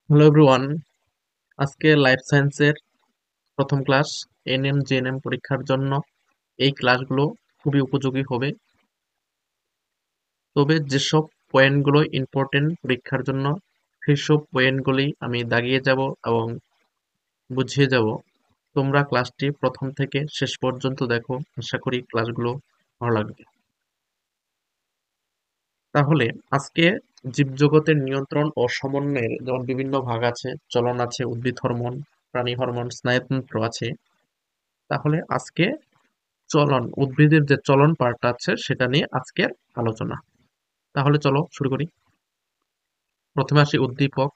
Hello everyone. আজকে life সায়েন্সের প্রথম ক্লাস, এনএম জেএনএম পরীক্ষার জন্য এই ক্লাসগুলো খুবই উপযোগী হবে। তবে যেসব পয়েন্টগুলো ইম্পর্টেন্ট পরীক্ষার জন্য সেসব পয়েন্টগুলি আমি দাগিয়ে যাব এবং বুঝিয়ে যাব। তোমরা ক্লাসটি প্রথম থেকে শেষ পর্যন্ত দেখো, আশা করি ক্লাসগুলো ভালো লাগবে। তাহলে আজকে জীবজগতের নিয়ন্ত্রণ ও সমন্বয়ের যেমন বিভিন্ন ভাগ আছে, চলন আছে, উদ্ভিদ হরমোন, প্রাণী হরমোন, স্নায়ুতন্ত্র আছে। তাহলে আজকে উদ্ভিদের যে চলন পার্ট আছে সেটা নিয়ে আজকের আলোচনা। তাহলে চলো শুরু করি। প্রথমে আসি উদ্দীপক।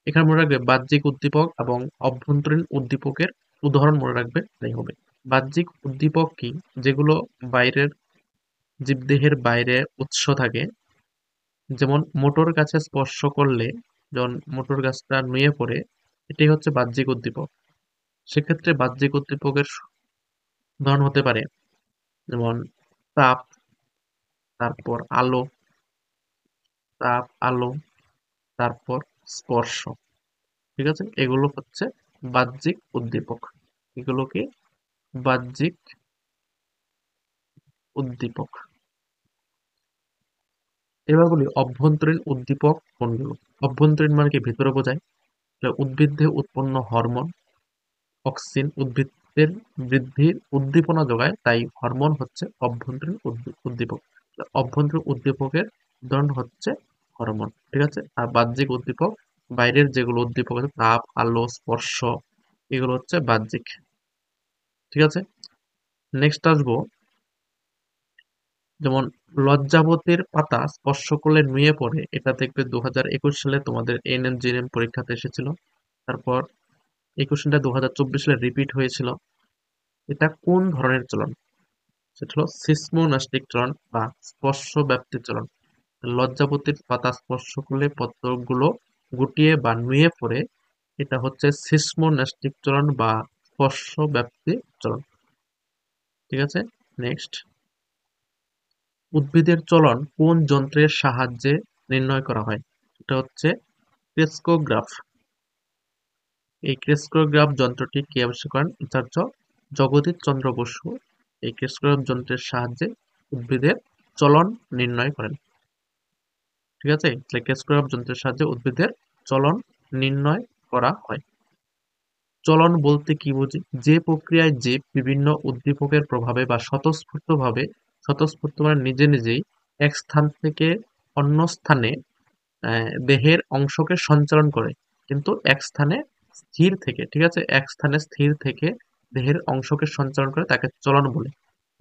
এখানে মনে রাখবে বাহ্যিক উদ্দীপক এবং অভ্যন্তরীণ উদ্দীপকের উদাহরণ মনে রাখবে, তাই হবে। বাহ্যিক উদ্দীপক কি? যেগুলো বাইরের, জীবদেহের বাইরে উৎস থাকে। যেমন মোটর গাছে স্পর্শ করলে যখন মোটর গাছটা নুয়ে পড়ে, এটাই হচ্ছে বাহ্যিক উদ্দীপক। সেক্ষেত্রে বাহ্যিক উদ্দীপকের উদাহরণ হতে পারে যেমন তাপ, তারপর আলো, আলো, তারপর স্পর্শ। ঠিক আছে? এগুলো হচ্ছে বাহ্যিক উদ্দীপক। এগুলোকে বাহ্যিক উদ্দীপক। এবার বলি অভ্যন্তরীণ উদ্দীপক কোনগুলো। অভ্যন্তরীণ মানে কি? ভিতরে বোঝায়। উদ্ভিদে উৎপন্ন হরমোন, অক্সিন উদ্ভিদের বৃদ্ধির উদ্দীপনা যোগায়, তাই হরমোন হচ্ছে অভ্যন্তরীণ উদ্দীপক। অভ্যন্তরীণ উদ্দীপকের উদাহরণ হচ্ছে হরমোন। ঠিক আছে? আর বাহ্যিক উদ্দীপক, বাইরের যেগুলো উদ্দীপক আছে, তাপ, আলো, স্পর্শ, এগুলো হচ্ছে বাহ্যিক। ঠিক আছে? নেক্সট আসবো, যেমন লজ্জাবতীর পাতা স্পর্শ করলে নুয়ে পড়ে, এটা দেখবে 2021 সালে তোমাদের এনএম জিএনএম পরীক্ষাতে এসেছিল। তারপর এই কোশ্চেনটা 2024 সালে রিপিট হয়েছিল। এটা কোন ধরনের চলন? সেটা হলো সিসমোনাস্টিক চলন বা স্পর্শ ব্যাপ্তি চলন। লজ্জাবতীর পাতা স্পর্শ করলে পত্রগুলো গুটিয়ে বা নুয়ে পড়ে, এটা হচ্ছে সিসমোনাস্টিক চলন বা স্পর্শ ব্যাপ্তি চলন। ঠিক আছে? নেক্সট, উদ্ভিদের চলন কোন যন্ত্রের সাহায্যে নির্ণয় করা হয়? এটা হচ্ছে ক্রেস্কোগ্রাফ। এই ক্রেস্কোগ্রাফ যন্ত্রটি কে আবিষ্কার করেন? আচার্য জগদীশ চন্দ্র বসু এই ক্রেস্কোগ্রাফ যন্ত্রের সাহায্যে উদ্ভিদের চলন নির্ণয় করেন। ঠিক আছে? তাহলে ক্রেস্কোগ্রাফ যন্ত্রের সাহায্যে উদ্ভিদের চলন নির্ণয় করা হয়। চলন বলতে কি বুঝি? যে প্রক্রিয়ায় জীব বিভিন্ন উদ্দীপকের প্রভাবে বা স্বতঃস্ফূর্ত মানে নিজে নিজেই এক স্থান থেকে অন্য স্থানে দেহের অংশকে সঞ্চালন করে, কিন্তু এক স্থানে স্থির থেকে। ঠিক আছে? এক স্থানে স্থির থেকে দেহের অংশকে সঞ্চালন করে, তাকে চলন বলে।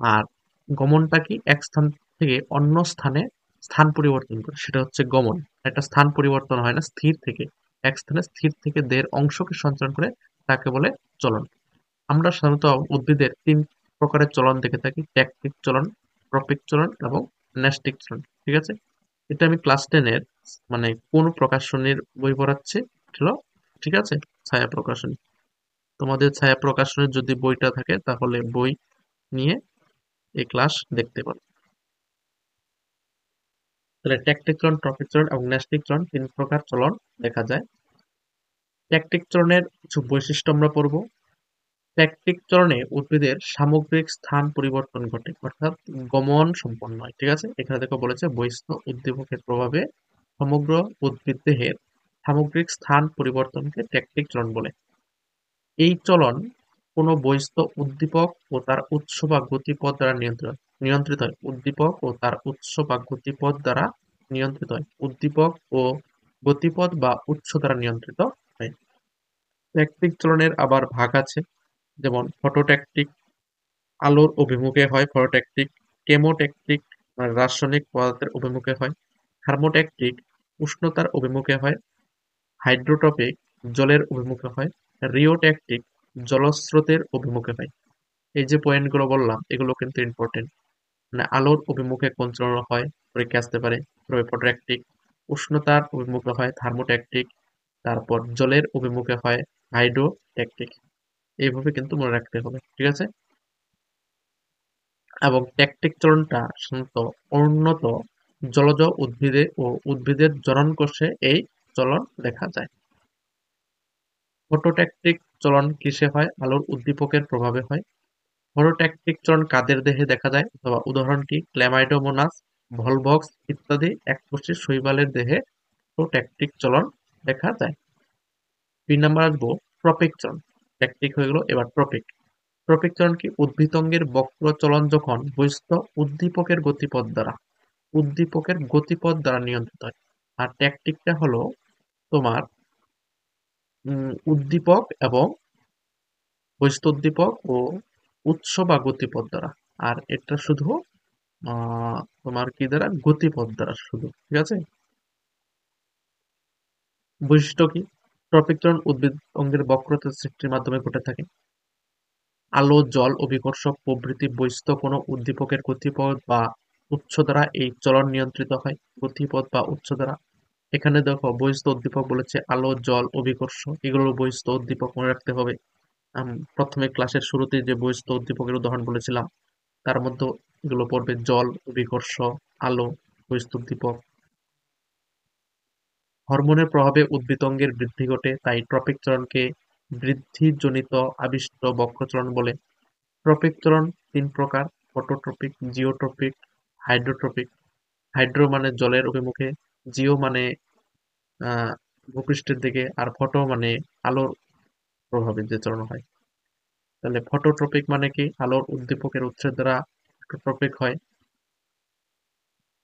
আর গমনটা কি? এক স্থান থেকে অন্য স্থানে স্থান পরিবর্তন করে, সেটা হচ্ছে গমন। একটা স্থান পরিবর্তন হয় না, স্থির থেকে এক স্থানে স্থির থেকে দেহের অংশকে সঞ্চালন করে, তাকে বলে চলন। আমরা সাধারণত উদ্ভিদের তিন প্রকারের চলন দেখে থাকি: ট্যাকটিক চলন, ট্রপিক চলন এবং ন্যাস্টিক চলন। ঠিক আছে? এটা আমি ক্লাস 10-এর মানে কোন প্রকাশনীর বই পড়াচ্ছি, ছিল। ঠিক আছে? ছায়া প্রকাশনী। তোমাদের ছায়া প্রকাশনীর যদি বইটা থাকে তাহলে বই নিয়ে এই ক্লাস দেখতে পারো। তাহলে ট্যাকটিক চলন, ট্রপিক চলন এবং ন্যাস্টিক চলন, তিন প্রকার চলন দেখা যায়। ট্যাকটিক চলনের কিছু বৈশিষ্ট্য আমরা পড়বো। ট্যাকটিক চলনে উদ্ভিদের সামগ্রিক স্থান পরিবর্তন ঘটে, অর্থাৎ গমন সম্পন্ন হয়। ঠিক আছে? এখানে দেখো বলেছে বহিস্থ উদ্দীপকের প্রভাবে সমগ্র উদ্ভিদ দেহের সামগ্রিক স্থান পরিবর্তনকে ট্যাকটিক চলন বলে। এই চলন কোনো বহিস্থ উদ্দীপক ও তার উৎস বা গতিপথ দ্বারা নিয়ন্ত্রিত হয়। উদ্দীপক ও তার উৎস বা গতিপথ দ্বারা নিয়ন্ত্রিত হয়। উদ্দীপক ও গতিপথ বা উৎস দ্বারা নিয়ন্ত্রিত হয়। ট্যাকটিক চলনের আবার ভাগ আছে, যেমন ফটোট্যাকটিক, আলোর অভিমুখে হয় ফটোট্যাকটিক; কেমোট্যাকটিক, মানে রাসায়নিক পদার্থের অভিমুখে হয়; থার্মোট্যাকটিক, উষ্ণতার অভিমুখে হয়; হাইড্রোটপিক, জলের অভিমুখে হয়; রিওট্যাকটিক, জলস্রোতের অভিমুখে হয়। এই যে পয়েন্টগুলো বললাম এগুলো কিন্তু ইম্পর্টেন্ট। মানে আলোর অভিমুখে কোন চলন হয়, পরীক্ষা আসতে পারে, ফটোট্যাকটিক; উষ্ণতার অভিমুখে হয় থার্মোট্যাকটিক; তারপর জলের অভিমুখে হয় হাইড্রোট্যাকটিক। এইভাবে কিন্তু মনে রাখতে হবে। ঠিক আছে? এবং ট্যাকটিক চলনটা সাধারণত উন্নত জলজ উদ্ভিদে ও উদ্ভিদের জনন কোষে এই চলন দেখা যায়। ফটোট্যাকটিক চলন কিসে হয়? আলোর উদ্দীপকের প্রভাবে হয়। ফটোট্যাকটিক চলন কাদের দেহে দেখা যায়? অথবা উদাহরণটি ক্ল্যামাইডোমোনাস, ভলভক্স ইত্যাদি এককোষী শৈবালের দেহে ফটোট্যাকটিক চলন দেখা যায়। 3 নাম্বার আসবো ট্রপিক চলন। ট্যাকটিক হয়ে গেল, এবার ট্রপিক। ট্রপিক চলন কি? উদ্ভিদঙ্গের বক্র চলন যখন বহিঃস্থ উদ্দীপকের গতিপথ দ্বারা নিয়ন্ত্রিত হয়। আর ট্যাকটিকটা হলো তোমার উদ্দীপক এবং বহিঃস্থ উদ্দীপক ও উৎস বা গতিপথ দ্বারা। আর এটা শুধু তোমার কি দ্বারা? গতিপথ দ্বারা শুধু, ঠিক আছে? বৈশিষ্ট্য কি? ট্রপিক চলন উদ্ভিদ অঙ্গের বক্রতা সৃষ্টির মাধ্যমে ঘটে থাকে। আলো, জল, অভিকর্ষ প্রভৃতি বহিঃস্থ কোনো উদ্দীপকের গতিপথ বা উৎস দ্বারা এই চলন নিয়ন্ত্রিত হয়। গতিপথ বা উৎস দ্বারা। এখানে দেখো বহিঃস্থ উদ্দীপক বলেছে আলো, জল, অভিকর্ষ, এগুলো বহিঃস্থ উদ্দীপক মনে রাখতে হবে। প্রথমে ক্লাসের শুরুতে যে বহিঃস্থ উদ্দীপকের উদাহরণ বলেছিলাম তার মধ্যে এগুলো পড়বে: জল, অভিকর্ষ, আলো, বহিঃস্থ উদ্দীপক। হরমোনের প্রভাবে উদ্ভিদঙ্গের বৃদ্ধি ঘটে, তাই ট্রপিক চলনকে বৃদ্ধিজনিত আবিষ্ট বক্রচলন বলে। ট্রপিক চলন 3 প্রকার: ফটোট্রপিক, জিওট্রপিক, হাইড্রোট্রপিক। হাইড্রো মানে জলের অভিমুখে, জিও মানে ভূপৃষ্ঠের দিকে, আর ফটো মানে আলোর প্রভাবে যে চলন হয়। তাহলে ফটোট্রপিক মানে কি? আলোর উদ্দীপকের উৎসের দ্বারা ফটোট্রপিক হয়।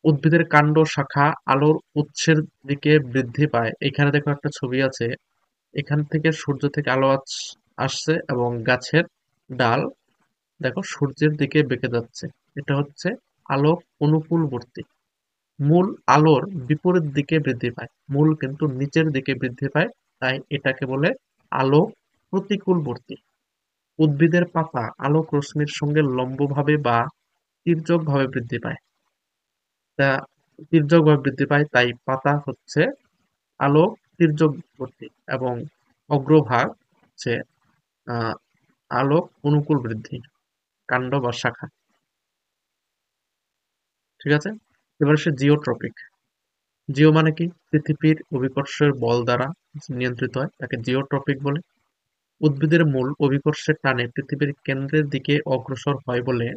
উদ্ভিদের কাণ্ড শাখা আলোর উৎসের দিকে বৃদ্ধি পায়। এখানে দেখো একটা ছবি আছে, এখান থেকে সূর্য থেকে আলো আসছে এবং গাছের ডাল দেখো সূর্যের দিকে বেঁকে যাচ্ছে। এটা হচ্ছে আলোক অনুকূলবর্তী। মূল আলোর বিপরীত দিকে বৃদ্ধি পায়, মূল কিন্তু নিচের দিকে বৃদ্ধি পায়, তাই এটাকে বলে আলোক প্রতিকূলবর্তী। উদ্ভিদের পাতা আলোক রশ্মির সঙ্গে লম্বভাবে বা তির্যকভাবে বৃদ্ধি পায়। তা তির্যকভাবে বৃদ্ধি পায়, তাই পাতা হচ্ছে আলোক তির্যকবর্তী এবং অগ্রভাগ হচ্ছে আহ, আলোক অনুকূল বৃদ্ধি, কাণ্ড বা শাখা। ঠিক আছে? এবার সে জিওট্রপিক। জিও মানে কি? পৃথিবীর অভিকর্ষের বল দ্বারা নিয়ন্ত্রিত হয়, তাকে জিওট্রপিক বলে। উদ্ভিদের মূল অভিকর্ষের টানে পৃথিবীর কেন্দ্রের দিকে অগ্রসর হয় বলে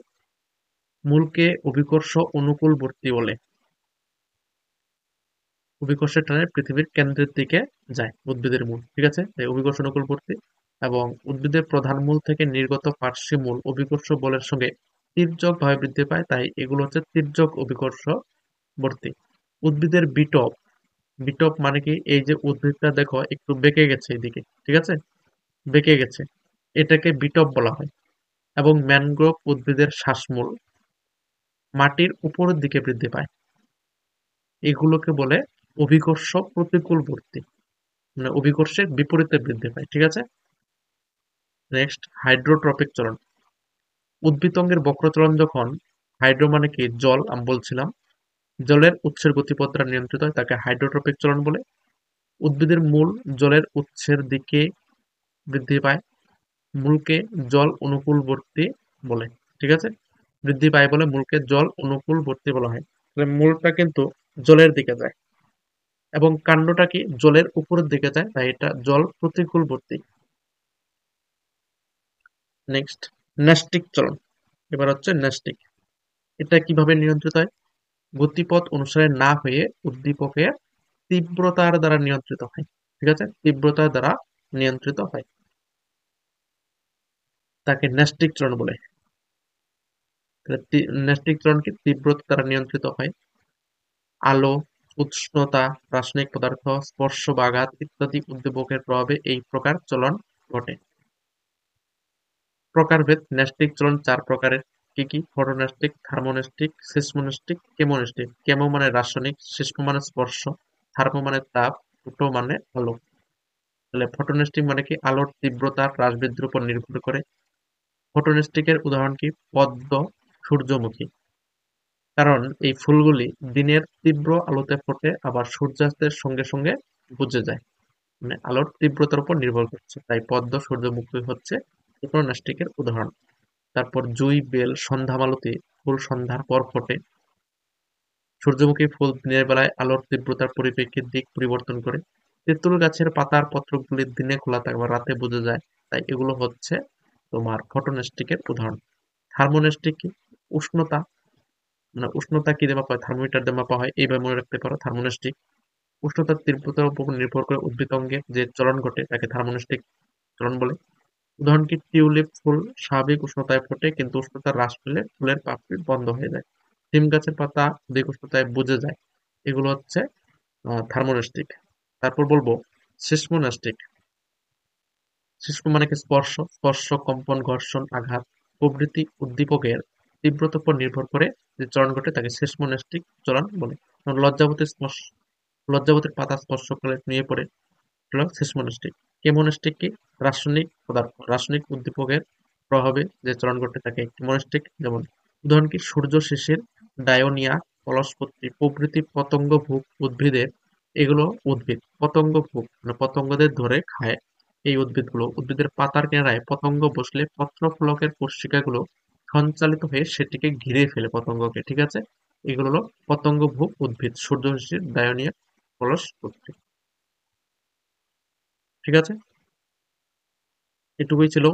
মূলকে অভিকর্ষ অনুকূলবর্তী বলে। অভিকর্ষের টানে পৃথিবীর কেন্দ্রের দিকে যায় উদ্ভিদের মূল, ঠিক আছে? তাই অভিকর্ষ অনুকূলবর্তী। এবং উদ্ভিদের প্রধান মূল থেকে নির্গত পার্শ্বী মূল অভিকর্ষ বলের সঙ্গে তির্যক ভাবে বৃদ্ধি পায়, তাই এগুলো হচ্ছে তির্যক অভিকর্ষবর্তী। উদ্ভিদের বিটপ। বিটপ মানে কি? এই যে উদ্ভিদটা দেখো একটু বেঁকে গেছে এদিকে, ঠিক আছে? বেঁকে গেছে, এটাকে বিটপ বলা হয়। এবং ম্যানগ্রোভ উদ্ভিদের শ্বাসমূল মাটির উপরের দিকে বৃদ্ধি পায়, এগুলোকে বলে অভিকর্ষ প্রতিকূলবর্তী, মানে অভিকর্ষের বিপরীতে বৃদ্ধি পায়, ঠিক আছে? নেক্সট হাইড্রোট্রপিক চলন। উদ্ভিদঙ্গের বক্রচলন যখন, হাইড্রো মানে কি? জল, আমি বলছিলাম জলের উৎসের গতিপথ দ্বারা নিয়ন্ত্রিত হয়, তাকে হাইড্রোট্রপিক চলন বলে। উদ্ভিদের মূল জলের উৎসের দিকে বৃদ্ধি পায়, মূলকে জল অনুকূলবর্তী বলে, ঠিক আছে? বৃদ্ধি পায় বলে মূলকে জল অনুকূলবর্তী বলা হয়। তাহলে মূলটা কিন্তু জলের দিকে যায় এবং কাণ্ডটা কি? জলের উপরের দিকে যায়, তাই এটা জল প্রতিকূলবর্তী। নেক্সট ন্যাস্টিক চলন। এবার হচ্ছে ন্যাস্টিক। এটা কিভাবে নিয়ন্ত্রিত হয়? গতিপথ অনুসারে না হয়ে উদ্দীপকের তীব্রতার দ্বারা নিয়ন্ত্রিত হয়, ঠিক আছে? তীব্রতার দ্বারা নিয়ন্ত্রিত হয়, তাকে ন্যাস্টিক চলন বলে। ন্যাস্টিক চলন কি? তীব্রতা দ্বারা নিয়ন্ত্রিত হয়। আলো, উষ্ণতা, রাসায়নিক পদার্থ, স্পর্শ বা আঘাত ইত্যাদি উদ্দীপকের প্রভাবে এই প্রকার চলন ঘটে। প্রকারভেদ। ন্যাস্টিক চলন 4 প্রকারের। কি কি? Photonastic, thermonastic, seismonastic, chemonastic. Chemo মানে রাসায়নিক, সিসমো মানে স্পর্শ, থার্মো মানে তাপ, ফোটো মানে আলো। তাহলে ফটোন্যাস্টিক মানে কি? আলোর তীব্রতা হ্রাস বৃদ্ধির উপর নির্ভর করে। ফটোন্যাস্টিকের উদাহরণ কি? পদ্ম, সূর্যমুখী। কারণ এই ফুলগুলি দিনের তীব্র আলোতে ফোটে, আবার সূর্যাস্তের সঙ্গে সঙ্গে বুঝে যায়, মানে আলোর তীব্রতার উপর নির্ভর করছে, তাই পদ্ম, সূর্যমুখী হচ্ছে ফটোন্যাস্টিকের উদাহরণ। তারপর জুঁই, বেল, সন্ধ্যা মালতী ফুল সন্ধ্যার পর ফোটে। সূর্যমুখী ফুল দিনের বেলায় আলোর তীব্রতার পরিপ্রেক্ষিতে দিক পরিবর্তন করে। তেঁতুল গাছের পাতার পত্রগুলি দিনে খোলা থাকে বা রাতে বুঝে যায়, তাই এগুলো হচ্ছে তোমার ফটোনেস্টিকের উদাহরণ। থার্মোনেস্টিক কি? উষ্ণতা, মানে উষ্ণতা কি দিয়ে মাপা হয়? থার্মোমিটার দিয়ে মাপা হয়, এইভাবে মনে রাখতে পারো থার্মোনেস্টিক। উষ্ণতার তীব্রতার উপর নির্ভর করে উদ্ভিদ অঙ্গে যে চলন ঘটে তাকে থার্মোনেস্টিক চলন বলে। উদাহরণ কি? টিউলিপ ফুল স্বাভাবিক উষ্ণতায় ফোটে, কিন্তু উষ্ণতা হ্রাস পেলে ফুলের পাপড়ি বন্ধ হয়ে যায়। নিম গাছের পাতা অধিক উষ্ণতায় বুঝে যায়। এগুলো হচ্ছে থার্মোনেস্টিক। তারপর বলবো সিসমোনাস্টিক। সিস্ম মানে কি? স্পর্শ, স্পর্শ, কম্পন, ঘর্ষণ, আঘাত প্রভৃতি উদ্দীপকের তীব্রতার উপর নির্ভর করে যে চলন ঘটে তাকে সিসমোনাস্টিক চলন বলে। যেমন লজ্জাবতীর পাতা স্পর্শ করলে নুয়ে পড়ে, হলো সিসমোনাস্টিক। কেমোনাস্টিক কি? রাসায়নিক পদার্থ, রাসায়নিক উদ্দীপকের প্রভাবে যে চলন ঘটে তাকে কেমোনাস্টিক। যেমন উদাহরণ কি? সূর্য শিশির, ডায়োনিয়া, কলসপত্রী প্রভৃতি পতঙ্গভুক উদ্ভিদের, এগুলো উদ্ভিদ পতঙ্গভুক মানে পতঙ্গদের ধরে খায়। এই উদ্ভিদগুলো উদ্ভিদের পাতার কিনারায় পতঙ্গ বসলে পত্রফলকের কোষিকাগুলো সঞ্চালিত হয়ে সেটিকে ঘিরে ফেলে পতঙ্গকে, ঠিক আছে? এগুলো হলো পতঙ্গভুক উদ্ভিদ, সূর্য শিশির, ডায়োনিয়া, কলসপত্রী, ঠিক আছে? এটুকুই ছিল